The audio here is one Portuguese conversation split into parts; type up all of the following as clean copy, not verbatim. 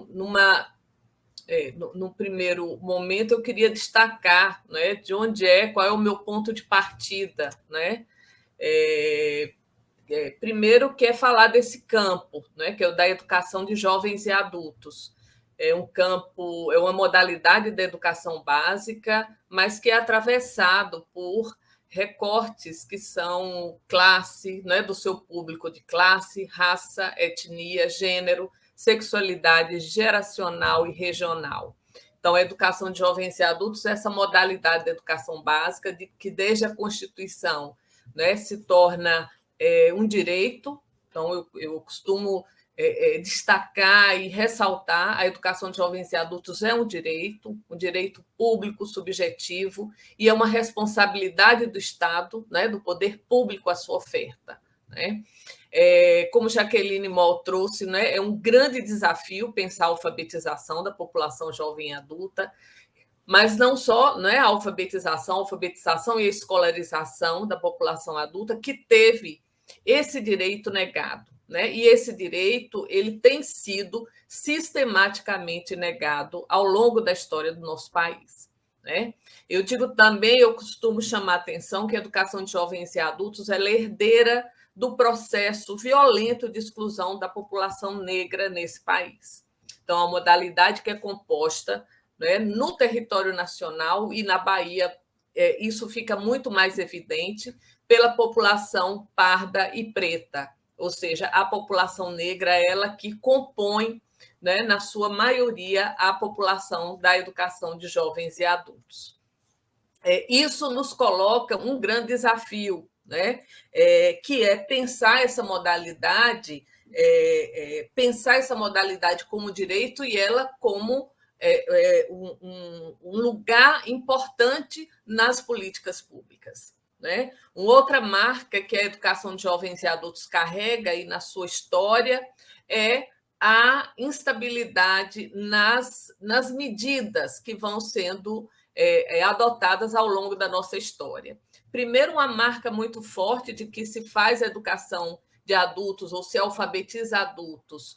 no primeiro momento, eu queria destacar, né, de onde qual é o meu ponto de partida, né? Primeiro, que é falar desse campo, né, que é o da educação de jovens e adultos. É um campo, é uma modalidade da educação básica, mas que é atravessado por recortes que são classe, né, do seu público de classe, raça, etnia, gênero, sexualidade geracional e regional. Então, a educação de jovens e adultos é essa modalidade da educação básica que, desde a Constituição, né, se torna um direito. Então, eu costumo destacar e ressaltar: a educação de jovens e adultos é um direito público, subjetivo, e é uma responsabilidade do Estado, né, do poder público, a sua oferta. Né? Como Jaqueline Moll trouxe, né, é um grande desafio pensar a alfabetização da população jovem e adulta, mas não só, né, a alfabetização e a escolarização da população adulta, que teve esse direito negado. Né? E esse direito ele tem sido sistematicamente negado ao longo da história do nosso país. Né? Eu digo também, eu costumo chamar a atenção que a educação de jovens e adultos é herdeira do processo violento de exclusão da população negra nesse país. Então, a modalidade que é composta, né, no território nacional e na Bahia, isso fica muito mais evidente pela população parda e preta, ou seja, a população negra, ela que compõe, né, na sua maioria, a população da educação de jovens e adultos. Isso nos coloca um grande desafio, né, que é pensar essa modalidade como direito e ela como um lugar importante nas políticas públicas. Né? Uma outra marca que a educação de jovens e adultos carrega aí na sua história é a instabilidade nas medidas que vão sendo adotadas ao longo da nossa história. Primeiro, uma marca muito forte de que se faz a educação de adultos ou se alfabetiza adultos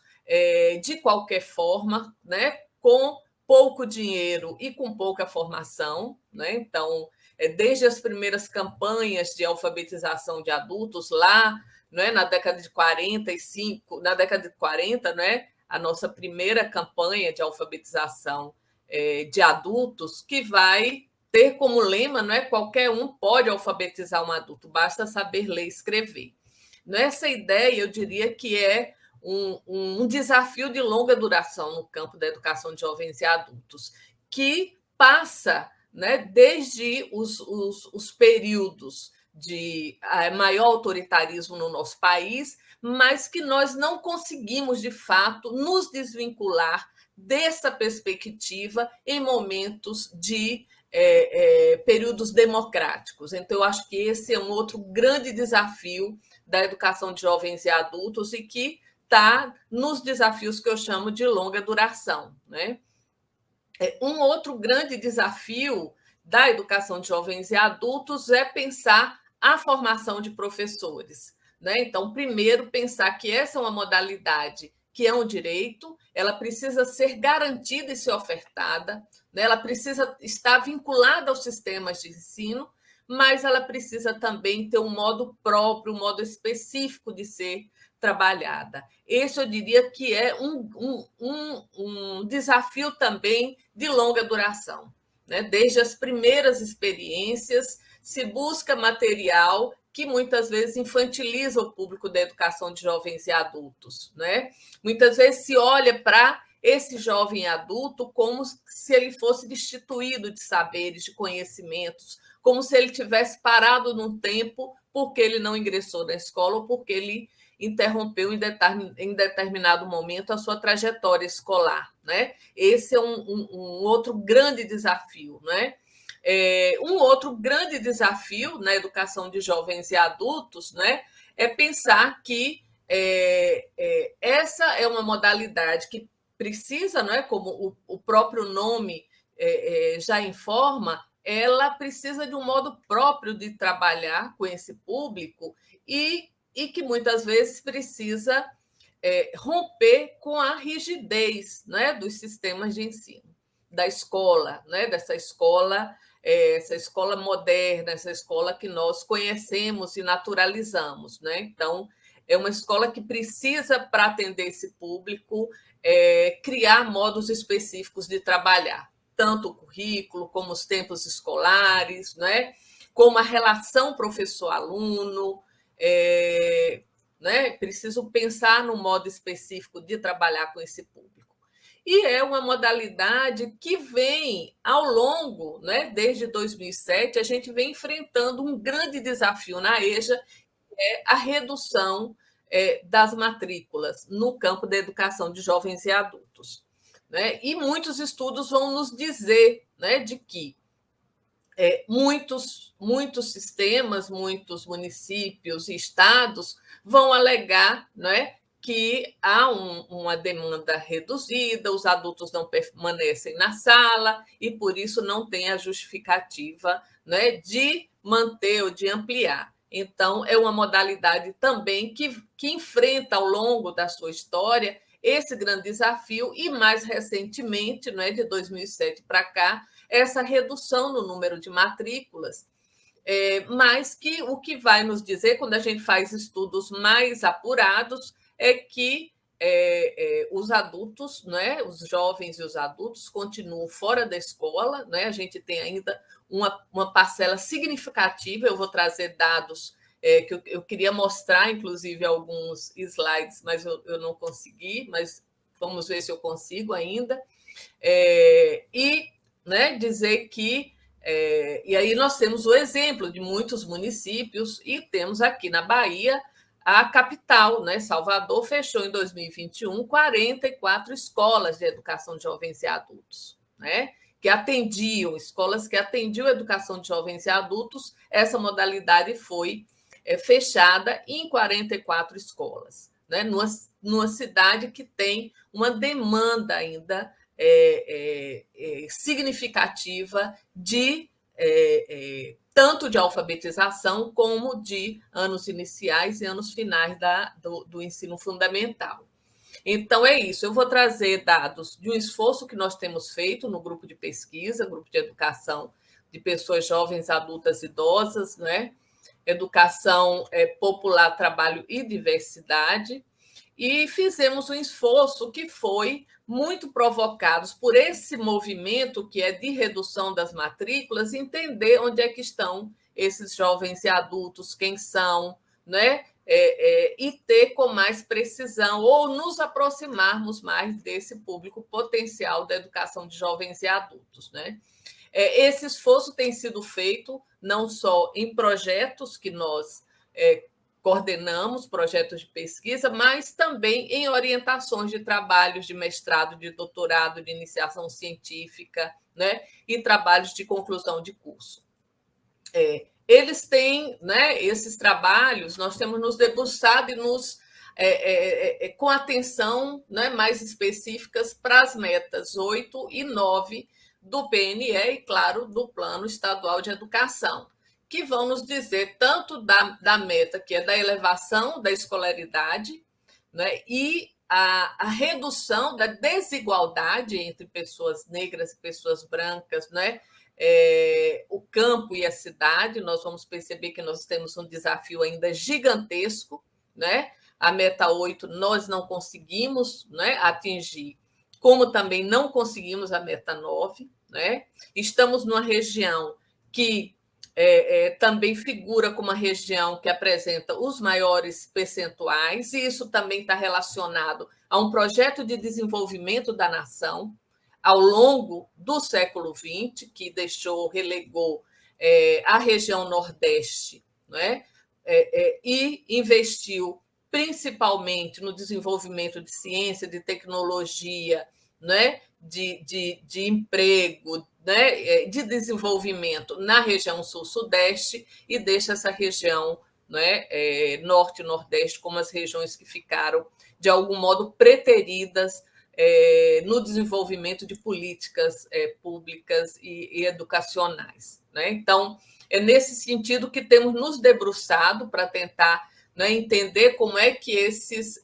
de qualquer forma, né? Com pouco dinheiro e com pouca formação. Né? Então, desde as primeiras campanhas de alfabetização de adultos, lá, né, na década de 45, na década de 40, né, a nossa primeira campanha de alfabetização de adultos, que vai ter como lema, não é, qualquer um pode alfabetizar um adulto, basta saber ler e escrever. Nessa ideia, eu diria que é um desafio de longa duração no campo da educação de jovens e adultos, que passa, né, desde os períodos de maior autoritarismo no nosso país, mas que nós não conseguimos, de fato, nos desvincular dessa perspectiva em momentos de períodos democráticos. Então, eu acho que esse é um outro grande desafio da educação de jovens e adultos e que está nos desafios que eu chamo de longa duração. Né? Um outro grande desafio da educação de jovens e adultos é pensar a formação de professores. Né? Então, primeiro, pensar que essa é uma modalidade que é um direito, ela precisa ser garantida e ser ofertada, né? Ela precisa estar vinculada aos sistemas de ensino, mas ela precisa também ter um modo próprio, um modo específico de ser trabalhada. Esse, eu diria que é um desafio também de longa duração. Né? Desde as primeiras experiências, se busca material que muitas vezes infantiliza o público da educação de jovens e adultos. Né? Muitas vezes se olha para esse jovem adulto como se ele fosse destituído de saberes, de conhecimentos, como se ele tivesse parado num tempo porque ele não ingressou na escola ou porque ele interrompeu em determinado momento a sua trajetória escolar. Né? Esse é um outro grande desafio. Né? Um outro grande desafio na educação de jovens e adultos, né, é pensar que essa é uma modalidade que precisa, não é, como o próprio nome já informa, ela precisa de um modo próprio de trabalhar com esse público e que muitas vezes precisa romper com a rigidez, né, dos sistemas de ensino, da escola, né, dessa escola, essa escola moderna, essa escola que nós conhecemos e naturalizamos. Né? Então, é uma escola que precisa, para atender esse público, criar modos específicos de trabalhar, tanto o currículo, como os tempos escolares, né? Como a relação professor-aluno, né? Preciso pensar num modo específico de trabalhar com esse público. E é uma modalidade que vem ao longo, né? Desde 2007, a gente vem enfrentando um grande desafio na EJA, que é a redução das matrículas no campo da educação de jovens e adultos. Né? E muitos estudos vão nos dizer, né, de que muitos sistemas, muitos municípios e estados vão alegar, né, que há uma demanda reduzida, os adultos não permanecem na sala e, por isso, não tem a justificativa, né, de manter ou de ampliar. Então, é uma modalidade também que enfrenta, ao longo da sua história, esse grande desafio e, mais recentemente, né, de 2007 para cá, essa redução no número de matrículas, mas que o que vai nos dizer, quando a gente faz estudos mais apurados, é que os adultos, né, os jovens e os adultos, continuam fora da escola. Né? A gente tem ainda uma parcela significativa, eu vou trazer dados que eu queria mostrar, inclusive, alguns slides, mas eu não consegui, mas vamos ver se eu consigo ainda. E, né, dizer que e aí nós temos o exemplo de muitos municípios e temos aqui na Bahia a capital, né? Salvador fechou em 2021 44 escolas de educação de jovens e adultos, né? Que atendiam, escolas que atendiam a educação de jovens e adultos. Essa modalidade foi fechada em 44 escolas, né? Numa cidade que tem uma demanda ainda significativa de tanto de alfabetização como de anos iniciais e anos finais do ensino fundamental. Então, é isso. Eu vou trazer dados de um esforço que nós temos feito no grupo de pesquisa, grupo de educação de pessoas jovens, adultas, idosas, né? Educação popular, trabalho e diversidade, e fizemos um esforço que foi muito provocado por esse movimento que é de redução das matrículas, entender onde é que estão esses jovens e adultos, quem são, né? E ter com mais precisão, ou nos aproximarmos mais desse público potencial da educação de jovens e adultos. Né? Esse esforço tem sido feito não só em projetos que nós coordenamos, projetos de pesquisa, mas também em orientações de trabalhos de mestrado, de doutorado, de iniciação científica, né? E trabalhos de conclusão de curso. Eles têm, né, esses trabalhos, nós temos nos debruçado e com atenção, né, mais específicas para as metas 8 e 9 do PNE e, claro, do Plano Estadual de Educação, que vão nos dizer tanto da meta, que é da elevação da escolaridade, né, e a redução da desigualdade entre pessoas negras e pessoas brancas, né, o campo e a cidade. Nós vamos perceber que nós temos um desafio ainda gigantesco. Né? A meta 8 nós não conseguimos, né, atingir, como também não conseguimos a meta 9. Né? Estamos numa região que também figura como uma região que apresenta os maiores percentuais, e isso também está relacionado a um projeto de desenvolvimento da nação ao longo do século XX, que relegou a região Nordeste, né? E investiu principalmente no desenvolvimento de ciência, de tecnologia, né? de emprego, né, de desenvolvimento na região sul-sudeste, e deixa essa região, né, norte e nordeste como as regiões que ficaram, de algum modo, preteridas no desenvolvimento de políticas públicas e educacionais. Né? Então, é nesse sentido que temos nos debruçado para tentar né, entender como é que esses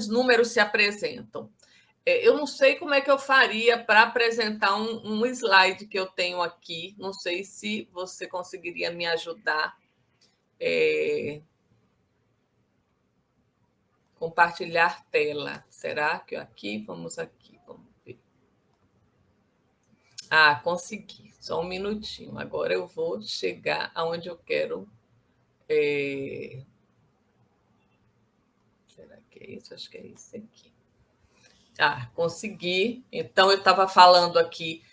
números se apresentam. Eu não sei como é que eu faria para apresentar um slide que eu tenho aqui. Não sei se você conseguiria me ajudar. Compartilhar tela. Será que aqui? Vamos aqui, vamos ver. Ah, consegui. Só um minutinho. Agora eu vou chegar aonde eu quero. Será que é isso? Acho que é isso aqui. Ah, consegui. Então, eu estava falando aqui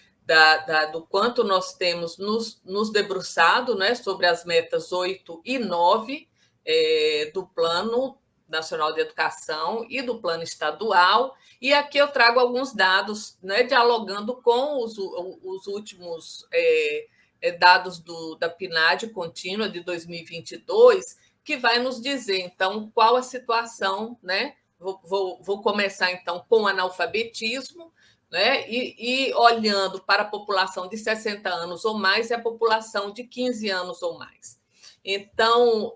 do quanto nós temos nos debruçado, né, sobre as metas 8 e 9 do Plano Nacional de Educação e do Plano Estadual. E aqui eu trago alguns dados, né, dialogando com os últimos dados da PNAD contínua de 2022, que vai nos dizer, então, qual a situação, né? Vou começar, então, com o analfabetismo, né? E olhando para a população de 60 anos ou mais e a população de 15 anos ou mais. Então,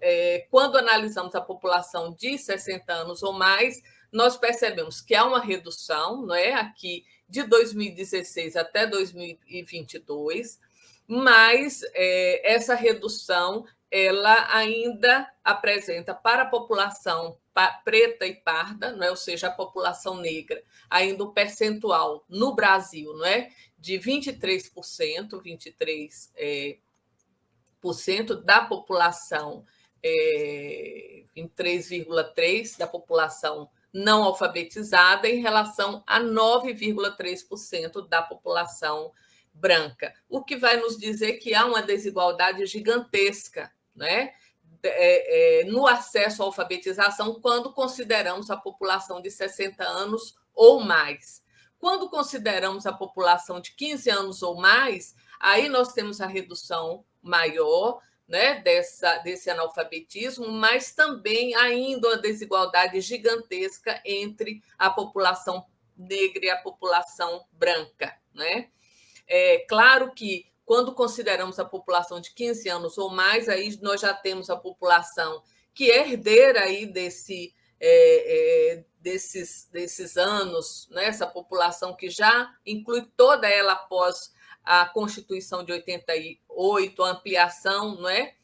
quando analisamos a população de 60 anos ou mais, nós percebemos que há uma redução, não é? Aqui de 2016 até 2022, mas essa redução ela ainda apresenta para a população preta e parda, não é? Ou seja, a população negra, ainda um percentual no Brasil, não é? De 23%, 23% da população, 23,3% da população não alfabetizada em relação a 9,3% da população branca, o que vai nos dizer que há uma desigualdade gigantesca, né? No acesso à alfabetização quando consideramos a população de 60 anos ou mais. Quando consideramos a população de 15 anos ou mais, aí nós temos a redução maior, né, desse analfabetismo, mas também ainda a desigualdade gigantesca entre a população negra e a população branca, né? É claro que, quando consideramos a população de 15 anos ou mais, aí nós já temos a população que é herdeira aí desses anos, né? Essa população que já inclui toda ela após a Constituição de 88, a ampliação, não é?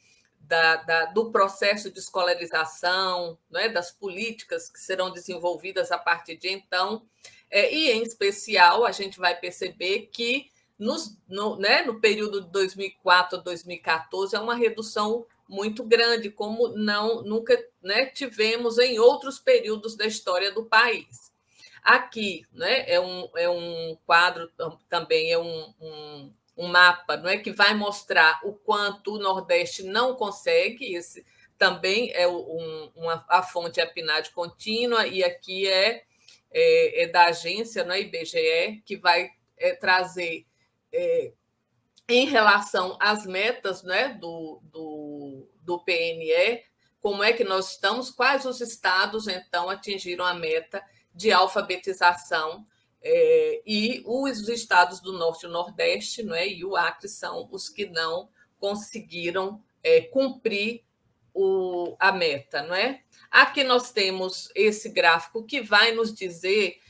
Do processo de escolarização, não é? Das políticas que serão desenvolvidas a partir de então. E, em especial, a gente vai perceber que no período de 2004 a 2014 é uma redução muito grande, como nunca, né, tivemos em outros períodos da história do país. Aqui, né, é um quadro também, é um mapa, não é, que vai mostrar o quanto o Nordeste não consegue. Esse também é a fonte é a PNAD contínua, e aqui é da agência, né, IBGE, que vai trazer em relação às metas, né, do PNE, como é que nós estamos, quais os estados, então, atingiram a meta de alfabetização, e os estados do Norte e Nordeste, não é, e o Acre são os que não conseguiram cumprir a meta, não é? Aqui nós temos esse gráfico que vai nos dizer,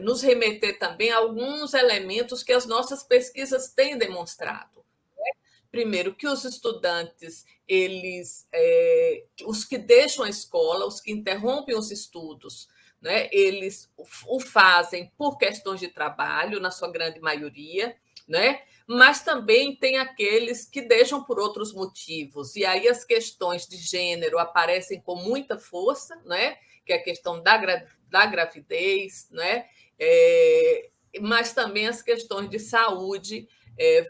nos remeter também a alguns elementos que as nossas pesquisas têm demonstrado. Primeiro, que os estudantes, os que deixam a escola, os que interrompem os estudos, né, eles o fazem por questões de trabalho, na sua grande maioria, né? Mas também tem aqueles que deixam por outros motivos. E aí as questões de gênero aparecem com muita força, né? Que é a questão da gravidez, né? Mas também as questões de saúde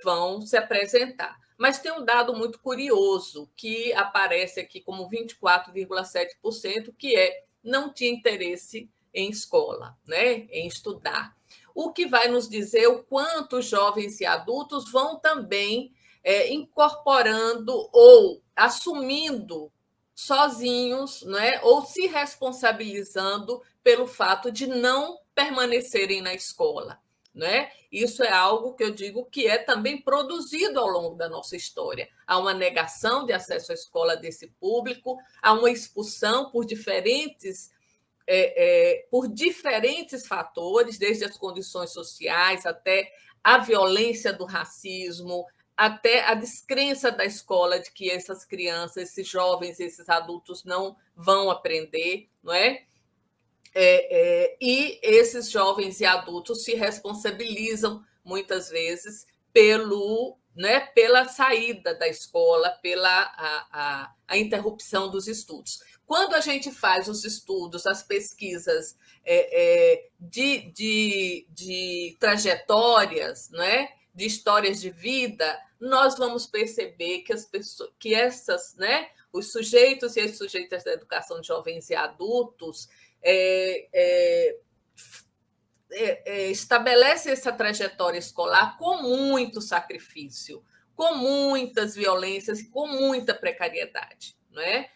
vão se apresentar. Mas tem um dado muito curioso que aparece aqui como 24,7%, que não tinha interesse em escola, né? Em estudar. O que vai nos dizer o quanto os jovens e adultos vão também incorporando ou assumindo sozinhos, né? Ou se responsabilizando pelo fato de não permanecerem na escola. Né? Isso é algo que eu digo que é também produzido ao longo da nossa história. Há uma negação de acesso à escola desse público, há uma expulsão por diferentes fatores, desde as condições sociais até a violência do racismo, até a descrença da escola de que essas crianças, esses jovens, esses adultos não vão aprender, não é? E esses jovens e adultos se responsabilizam muitas vezes pela saída da escola, pela a interrupção dos estudos. Quando a gente faz os estudos, as pesquisas de trajetórias, não é? De histórias de vida, nós vamos perceber que as pessoas, que essas, né, os sujeitos e as sujeitas da educação de jovens e adultos estabelece essa trajetória escolar com muito sacrifício, com muitas violências e com muita precariedade. Não é?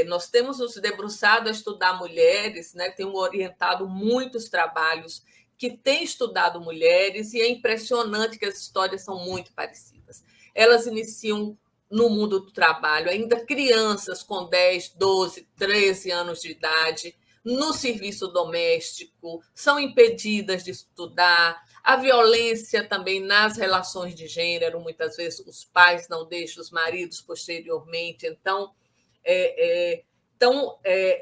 Nós temos nos debruçado a estudar mulheres, né? Temos orientado muitos trabalhos que têm estudado mulheres e é impressionante que as histórias são muito parecidas. Elas iniciam no mundo do trabalho, ainda crianças com 10, 12, 13 anos de idade, no serviço doméstico, são impedidas de estudar, a violência também nas relações de gênero, muitas vezes os pais não deixam os maridos posteriormente, então,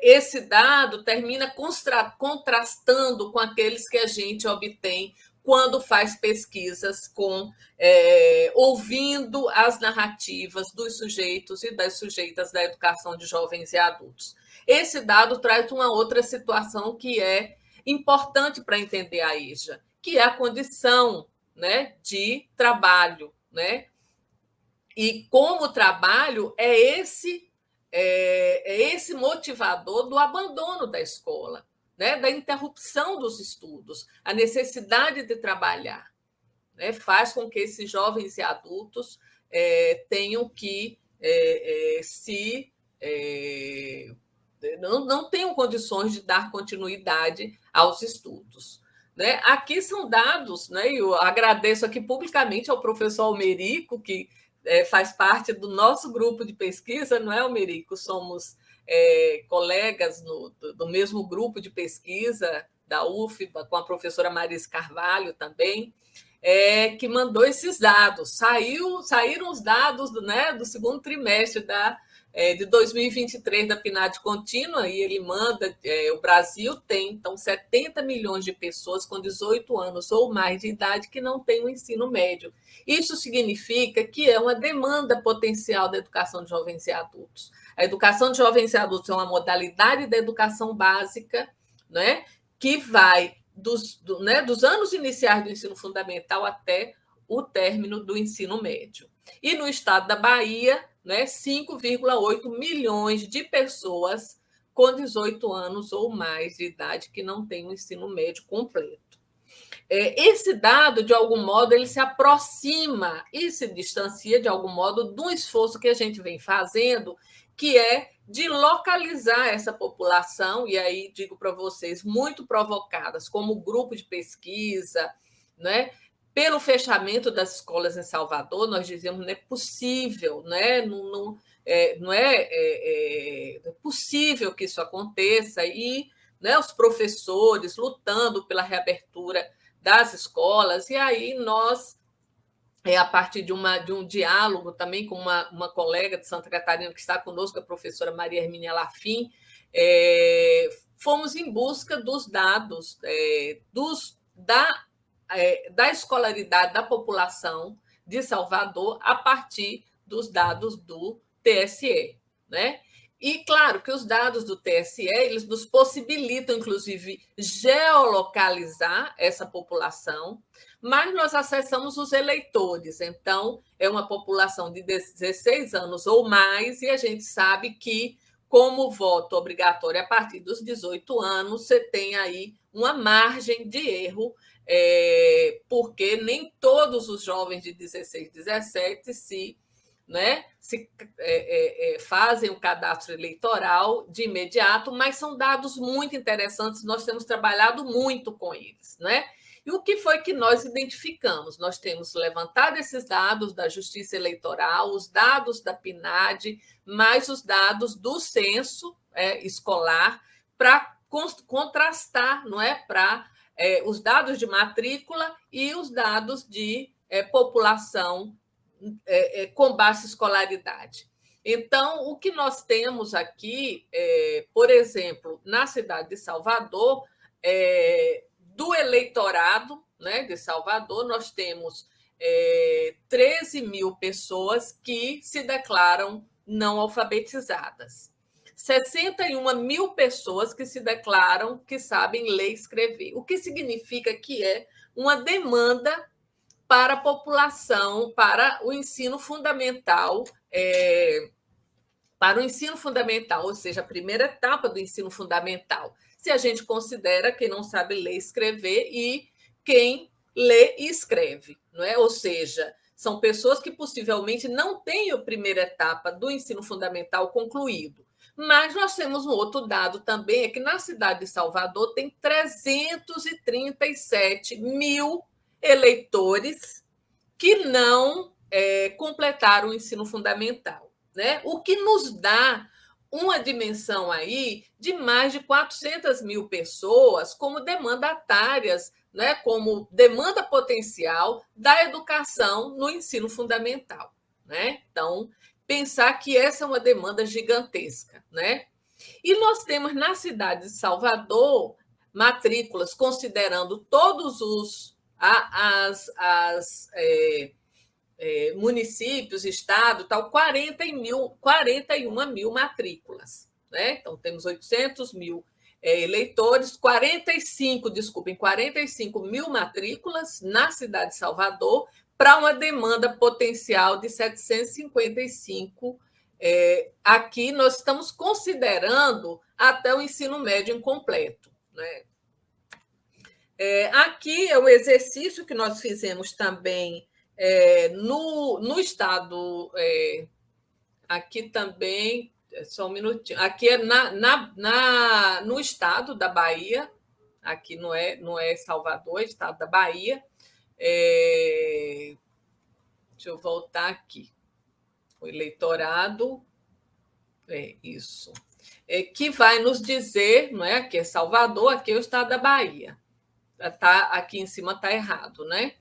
esse dado termina contrastando com aqueles que a gente obtém quando faz pesquisas ouvindo as narrativas dos sujeitos e das sujeitas da educação de jovens e adultos. Esse dado traz uma outra situação que é importante para entender a EJA, que é a condição, né, de trabalho. Né? E como o trabalho é esse motivador do abandono da escola, né? Da interrupção dos estudos, a necessidade de trabalhar, né? Faz com que esses jovens e adultos tenham que não tenham condições de dar continuidade aos estudos. Né? Aqui são dados, né? Eu agradeço aqui publicamente ao professor Almerico, que faz parte do nosso grupo de pesquisa, não é, Almerico? Somos colegas do mesmo grupo de pesquisa da UFBA, com a professora Marisa Carvalho também, que mandou esses dados. Saíram os dados do segundo trimestre de 2023 da PNAD contínua, e ele manda, o Brasil tem, então, 70 milhões de pessoas com 18 anos ou mais de idade que não têm o ensino médio. Isso significa que é uma demanda potencial da educação de jovens e adultos. A educação de jovens e adultos é uma modalidade da educação básica, né, que vai dos anos iniciais do ensino fundamental até o término do ensino médio. E no estado da Bahia, 5,8 milhões de pessoas com 18 anos ou mais de idade que não têm o ensino médio completo. Esse dado, de algum modo, ele se aproxima e se distancia, de algum modo, de um esforço que a gente vem fazendo, que é de localizar essa população, e aí digo para vocês, muito provocadas, como grupo de pesquisa, né? Pelo fechamento das escolas em Salvador, nós dizemos não é possível, né? Não é possível que isso aconteça, e os professores lutando pela reabertura das escolas, e aí nós, a partir de um diálogo também com uma colega de Santa Catarina que está conosco, a professora Maria Hermínia Lafim, fomos em busca dos dados da escolaridade da população de Salvador a partir dos dados do TSE. Né? E, claro, que os dados do TSE eles nos possibilitam, inclusive, geolocalizar essa população, mas nós acessamos os eleitores. Então, é uma população de 16 anos ou mais, e a gente sabe que, como voto obrigatório a partir dos 18 anos, você tem aí uma margem de erro, porque nem todos os jovens de 16, 17 fazem o cadastro eleitoral de imediato, mas são dados muito interessantes, nós temos trabalhado muito com eles. Né? E o que foi que nós identificamos? Nós temos levantado esses dados da Justiça Eleitoral, os dados da PNAD, mais os dados do censo escolar, para contrastar, não é? Para os dados de matrícula e os dados de população com baixa escolaridade. Então, o que nós temos aqui, por exemplo, na cidade de Salvador, do eleitorado, né, de Salvador, nós temos 13 mil pessoas que se declaram não alfabetizadas. 61 mil pessoas que se declaram que sabem ler e escrever, o que significa que é uma demanda para a população, para o ensino fundamental, ou seja, a primeira etapa do ensino fundamental, se a gente considera quem não sabe ler e escrever e quem lê e escreve, não é? Ou seja, são pessoas que possivelmente não têm a primeira etapa do ensino fundamental concluído. Mas nós temos um outro dado também, é que na cidade de Salvador tem 337 mil eleitores que não completaram o ensino fundamental, né? O que nos dá uma dimensão aí de mais de 400 mil pessoas como demandatárias, né? Como demanda potencial da educação no ensino fundamental, né? Então, pensar que essa é uma demanda gigantesca, né? E nós temos na cidade de Salvador matrículas, considerando todos os municípios, estado, tal, 41 mil matrículas, né? Então temos 800 mil eleitores, 45 mil matrículas na cidade de Salvador, para uma demanda potencial de 755. Aqui nós estamos considerando até o ensino médio incompleto, né? Aqui é o exercício que nós fizemos também no estado. Aqui também, só um minutinho. Aqui é no estado da Bahia, aqui não é Salvador, é estado da Bahia. Deixa eu voltar aqui. O eleitorado, isso, que vai nos dizer, não é? Aqui é Salvador, aqui é o estado da Bahia. Aqui em cima está errado, né?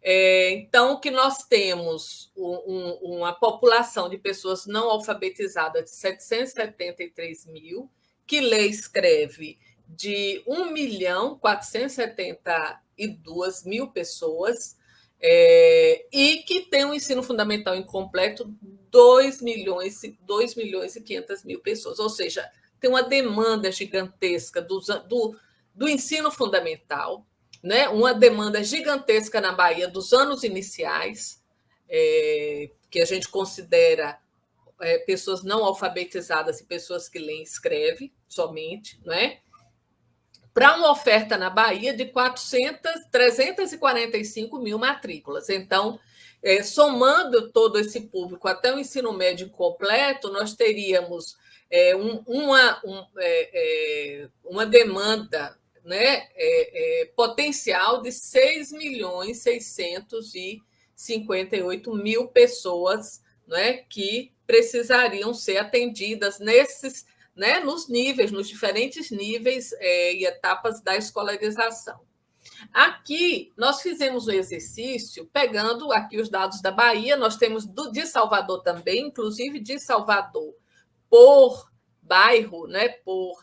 Então, que nós temos uma população de pessoas não alfabetizadas de 773 mil, que lê e escreve de 1.472 mil pessoas, e que tem um ensino fundamental incompleto 2 milhões e 500 mil pessoas. Ou seja, tem uma demanda gigantesca do ensino fundamental, né? Uma demanda gigantesca na Bahia dos anos iniciais, que a gente considera pessoas não alfabetizadas e pessoas que leem e escrevem somente, né? Para uma oferta na Bahia de 345 mil matrículas. Então, somando todo esse público até o ensino médio completo, nós teríamos uma demanda, né, potencial de 6.658 mil pessoas, né, que precisariam ser atendidas nos níveis, nos diferentes níveis e etapas da escolarização. Aqui, nós fizemos um exercício, pegando aqui os dados da Bahia, nós temos de Salvador também, inclusive de Salvador, por bairro, né, por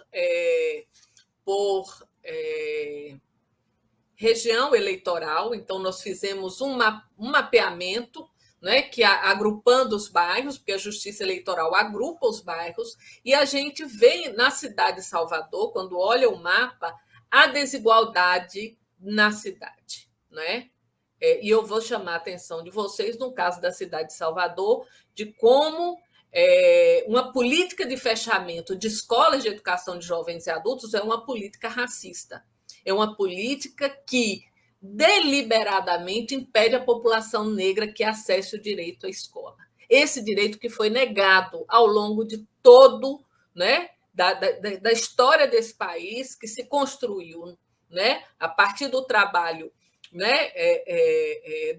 região eleitoral. Então, nós fizemos um mapeamento, né, que agrupando os bairros, porque a Justiça Eleitoral agrupa os bairros, e a gente vê na cidade de Salvador, quando olha o mapa, a desigualdade na cidade, né? E eu vou chamar a atenção de vocês, no caso da cidade de Salvador, de como uma política de fechamento de escolas de educação de jovens e adultos é uma política racista, é uma política que deliberadamente impede a população negra que acesse o direito à escola. Esse direito que foi negado ao longo de todo, né, da história desse país, que se construiu, né, a partir do trabalho né,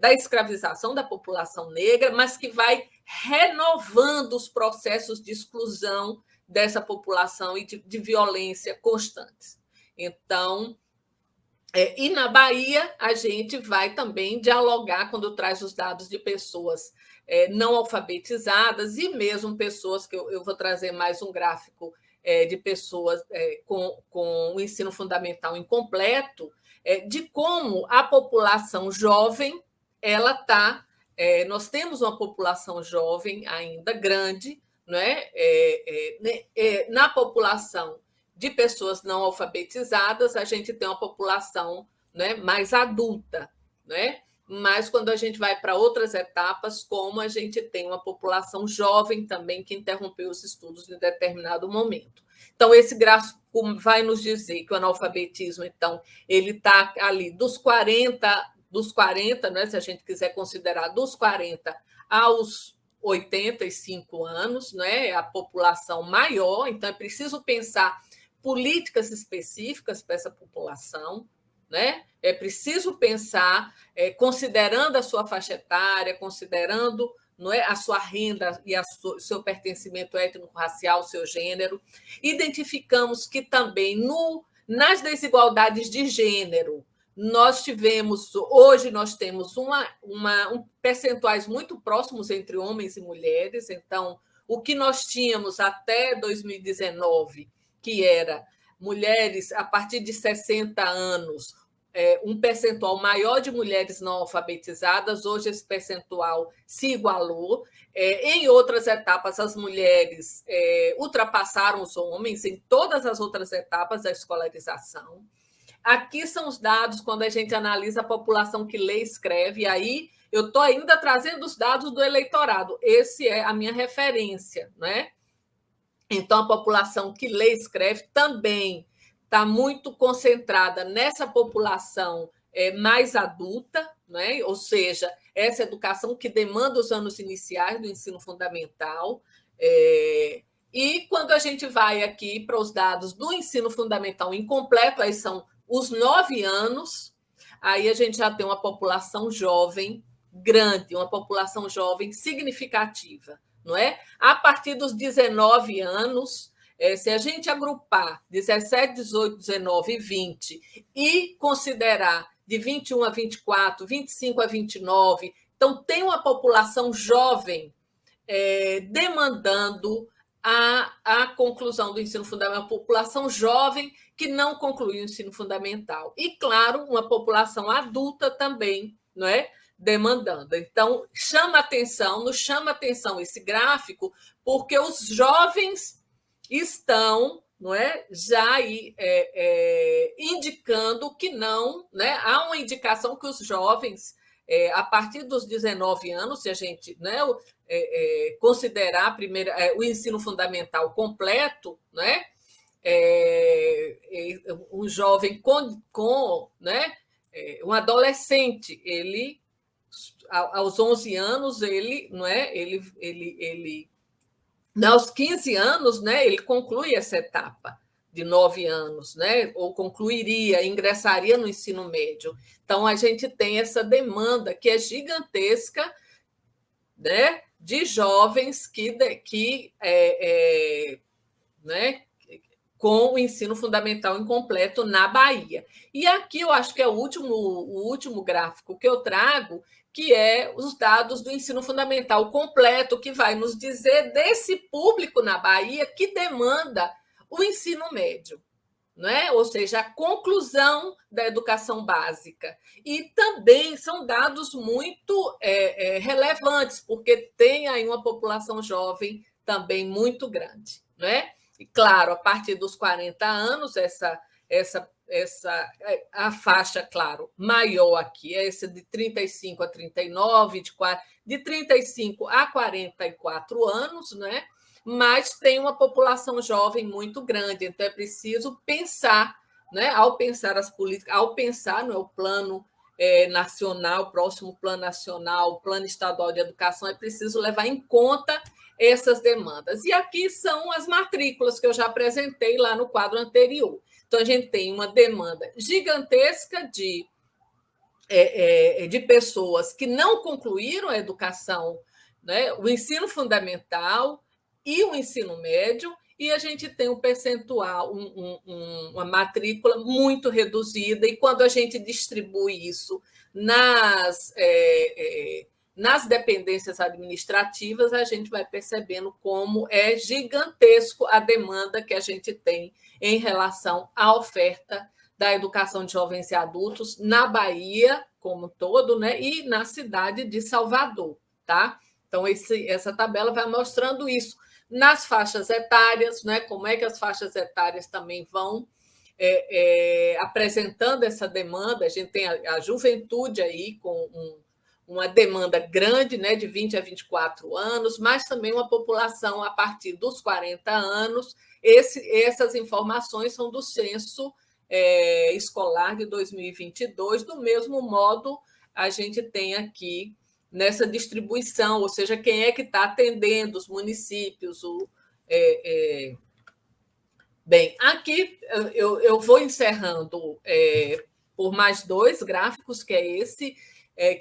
da escravização da população negra, mas que vai renovando os processos de exclusão dessa população e de violência constantes. Então, e na Bahia, a gente vai também dialogar quando traz os dados de pessoas não alfabetizadas e mesmo pessoas, que eu vou trazer mais um gráfico de pessoas com o ensino fundamental incompleto, de como a população jovem ela está. Nós temos uma população jovem ainda grande, né? Na população de pessoas não alfabetizadas, a gente tem uma população, né, mais adulta, né? Mas quando a gente vai para outras etapas, como a gente tem uma população jovem também que interrompeu os estudos em determinado momento. Então, esse gráfico vai nos dizer que o analfabetismo, então, ele está ali dos 40, né, se a gente quiser considerar dos 40 aos 85 anos, né, a população maior, então é preciso pensar políticas específicas para essa população, né? É preciso pensar, considerando a sua faixa etária, considerando, não é, a sua renda e seu pertencimento étnico-racial, seu gênero. Identificamos que também nas desigualdades de gênero, hoje nós temos percentuais muito próximos entre homens e mulheres. Então, o que nós tínhamos até 2019, que era mulheres a partir de 60 anos, um percentual maior de mulheres não alfabetizadas, hoje esse percentual se igualou. Em outras etapas, as mulheres ultrapassaram os homens em todas as outras etapas da escolarização. Aqui são os dados quando a gente analisa a população que lê e escreve, e aí eu estou ainda trazendo os dados do eleitorado. Esse é a minha referência, né? Então, a população que lê e escreve também está muito concentrada nessa população mais adulta, né? Ou seja, essa educação que demanda os anos iniciais do ensino fundamental. E quando a gente vai aqui para os dados do ensino fundamental incompleto, aí são os 9 anos, aí a gente já tem uma população jovem grande, uma população jovem significativa. Não é? A partir dos 19 anos, se a gente agrupar 17, 18, 19 e 20 e considerar de 21 a 24, 25 a 29, então tem uma população jovem demandando a conclusão do ensino fundamental, uma população jovem que não concluiu o ensino fundamental. E, claro, uma população adulta também, não é? Demandando. Então, nos chama atenção esse gráfico, porque os jovens estão, não é, já aí, indicando que não, né? Há uma indicação que os jovens, a partir dos 19 anos, se a gente, né, considerar o ensino fundamental completo, né? Um jovem né, um adolescente, ele aos 11 anos, não é? Aos 15 anos, né, ele conclui essa etapa de 9 anos, né? Ou concluiria, ingressaria no ensino médio. Então, a gente tem essa demanda que é gigantesca, né, de jovens né, com o ensino fundamental incompleto na Bahia. E aqui eu acho que é o último gráfico que eu trago, que é os dados do ensino fundamental completo, que vai nos dizer desse público na Bahia que demanda o ensino médio, não é? Ou seja, a conclusão da educação básica. E também são dados muito relevantes, porque tem aí uma população jovem também muito grande, não é? E, claro, a partir dos 40 anos, a faixa, claro, maior aqui, é essa de 35 a 39, de 35 a 44 anos, né? Mas tem uma população jovem muito grande, então é preciso pensar, né? Ao pensar as políticas, ao pensar no plano nacional, próximo plano nacional, plano estadual de educação, é preciso levar em conta essas demandas. E aqui são as matrículas que eu já apresentei lá no quadro anterior. Então, a gente tem uma demanda gigantesca de de pessoas que não concluíram a educação, né, o ensino fundamental e o ensino médio, e a gente tem um percentual, uma matrícula muito reduzida, e quando a gente distribui isso nas dependências administrativas, a gente vai percebendo como é gigantesco a demanda que a gente tem em relação à oferta da educação de jovens e adultos na Bahia como um todo, né, e na cidade de Salvador, tá? Então, essa tabela vai mostrando isso nas faixas etárias, né, como é que as faixas etárias também vão apresentando essa demanda. A gente tem a juventude aí com uma demanda grande, né, de 20 a 24 anos, mas também uma população a partir dos 40 anos. Essas informações são do censo escolar de 2022. Do mesmo modo, a gente tem aqui nessa distribuição, ou seja, quem é que está atendendo os municípios. Bem, aqui eu vou encerrando por mais dois gráficos, que é esse,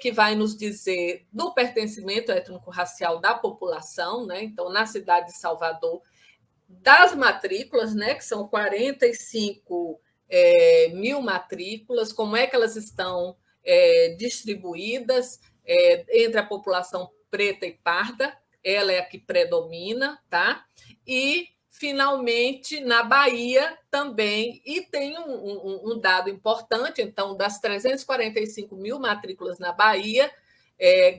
que vai nos dizer do pertencimento étnico-racial da população, né? Então, na cidade de Salvador, das matrículas, né, que são 45 mil matrículas, como é que elas estão distribuídas entre a população preta e parda, ela é a que predomina, tá? E, finalmente, na Bahia também, e tem um dado importante, então, das 345 mil matrículas na Bahia,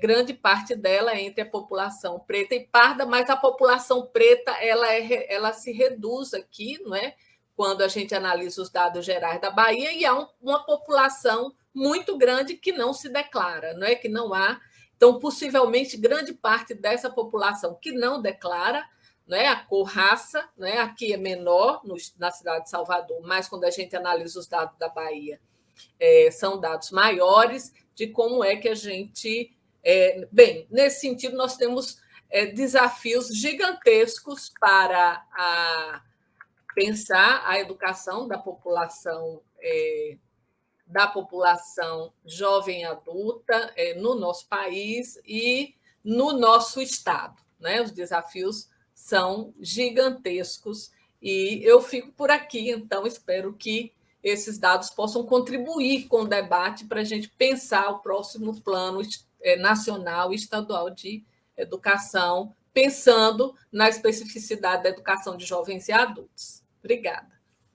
grande parte dela é entre a população preta e parda, mas a população preta ela se reduz aqui, não é? Quando a gente analisa os dados gerais da Bahia, e há uma população muito grande que não se declara, não é? Que não há. Então, possivelmente, grande parte dessa população que não declara, né, a cor raça, né, aqui é menor na cidade de Salvador, mas quando a gente analisa os dados da Bahia, são dados maiores de como é que a gente. Bem, nesse sentido, nós temos desafios gigantescos para pensar a educação da população jovem e adulta no nosso país e no nosso estado, né? Os desafios são gigantescos e eu fico por aqui, então espero que esses dados possam contribuir com o debate para a gente pensar o próximo plano nacional e estadual de educação, pensando na especificidade da educação de jovens e adultos. Obrigada.